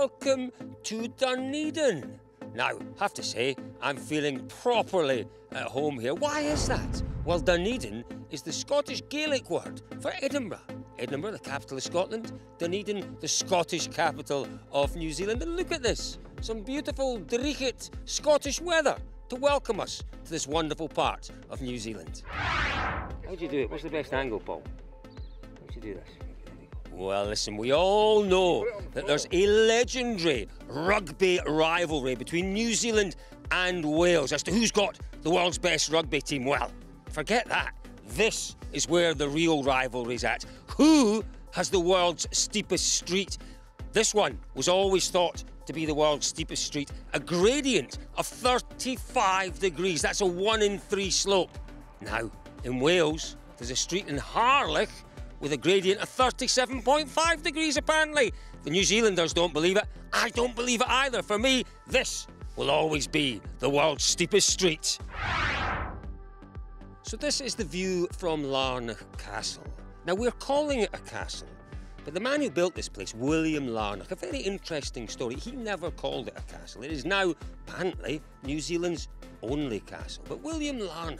welcome to Dunedin. Now, have to say, I'm feeling properly at home here. Why is that? Well, Dunedin is the Scottish Gaelic word for Edinburgh. Edinburgh, the capital of Scotland. Dunedin, the Scottish capital of New Zealand. And look at this, some beautiful dreichet Scottish weather to welcome us to this wonderful part of New Zealand. How'd you do it? What's the best angle, Paul? How'd you do this? Well, listen, we all know that there's a legendary rugby rivalry between New Zealand and Wales as to who's got the world's best rugby team. Well, forget that. This is where the real rivalry's at. Who has the world's steepest street? This one was always thought to be the world's steepest street. A gradient of 35 degrees. That's a 1 in 3 slope. Now, in Wales, there's a street in Harlech with a gradient of 37.5 degrees, apparently. The New Zealanders don't believe it. I don't believe it either. For me, this will always be the world's steepest street. So this is the view from Larnach Castle. Now, we're calling it a castle, but the man who built this place, William Larnach, a very interesting story. He never called it a castle. It is now, apparently, New Zealand's only castle. But William Larnach,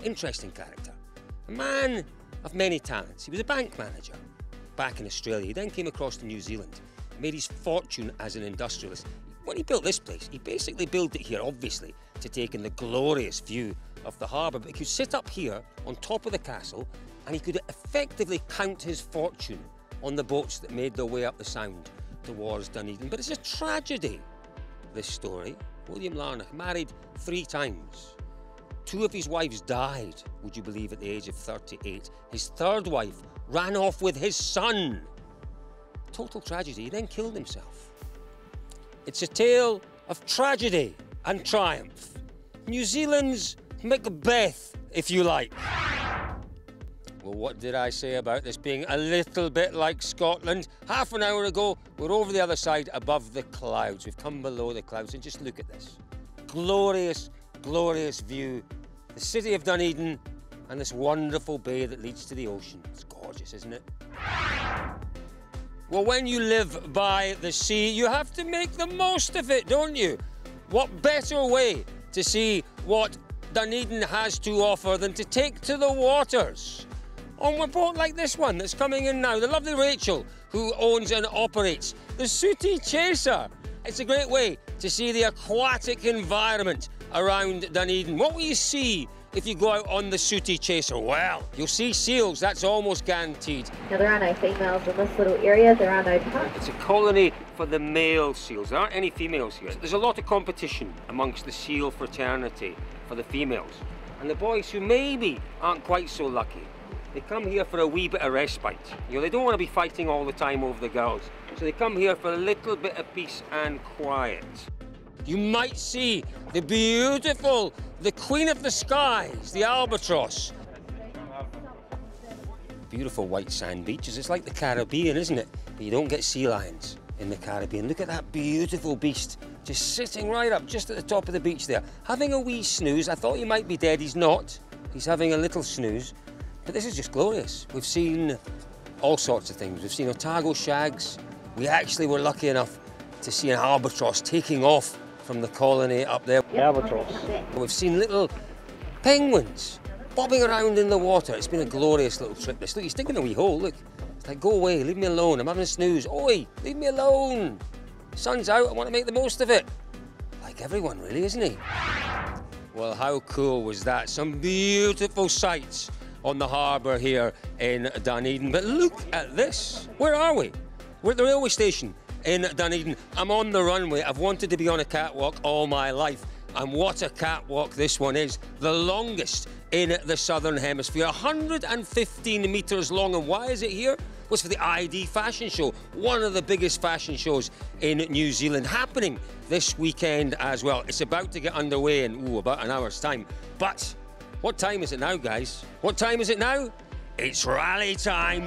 interesting character. A man of many talents. He was a bank manager back in Australia. He then came across to New Zealand, made his fortune as an industrialist. When he built this place, he basically built it here, obviously, to take in the glorious view of the harbour. But he could sit up here on top of the castle and he could effectively count his fortune on the boats that made their way up the Sound towards Dunedin. But it's a tragedy, this story. William Larnach married 3 times. 2 of his wives died, would you believe, at the age of 38. His 3rd wife ran off with his son. Total tragedy. He then killed himself. It's a tale of tragedy and triumph. New Zealand's Macbeth, if you like. Well, what did I say about this being a little bit like Scotland? Half an hour ago, we're over the other side above the clouds. We've come below the clouds and just look at this. Glorious, glorious view. The city of Dunedin and this wonderful bay that leads to the ocean. It's gorgeous, isn't it? Well, when you live by the sea, you have to make the most of it, don't you? What better way to see what Dunedin has to offer than to take to the waters on a boat like this one that's coming in now. The lovely Rachel, who owns and operates the Sooty Chaser. It's a great way to see the aquatic environment around Dunedin. What will you see if you go out on the Sooty Chaser? Well, you'll see seals, that's almost guaranteed. Now, there are no females in this little area, there are no pups. It's a colony for the male seals. There aren't any females here. There's a lot of competition amongst the seal fraternity for the females. And the boys who maybe aren't quite so lucky, they come here for a wee bit of respite. You know, they don't want to be fighting all the time over the girls. So they come here for a little bit of peace and quiet. You might see the beautiful, the queen of the skies, the albatross. Beautiful white sand beaches. It's like the Caribbean, isn't it? But you don't get sea lions in the Caribbean. Look at that beautiful beast, just sitting right up, just at the top of the beach there, having a wee snooze. I thought he might be dead. He's not. He's having a little snooze. But this is just glorious. We've seen all sorts of things. We've seen Otago shags. We actually were lucky enough to see an albatross taking off from the colony up there. Albatross. We've seen little penguins bobbing around in the water. It's been a glorious little trip. Look, he's digging a wee hole, look. It's like, go away, leave me alone, I'm having a snooze. Oi, leave me alone. Sun's out, I want to make the most of it. Like everyone, really, isn't he? Well, how cool was that? Some beautiful sights on the harbour here in Dunedin. But look at this. Where are we? We're at the railway station in Dunedin. I'm on the runway. I've wanted to be on a catwalk all my life. And what a catwalk this one is. The longest in the Southern Hemisphere. 115 metres long. And why is it here? Well, it's for the ID Fashion Show. One of the biggest fashion shows in New Zealand. Happening this weekend as well. It's about to get underway in, about an hour's time. But what time is it now, guys? What time is it now? It's rally time.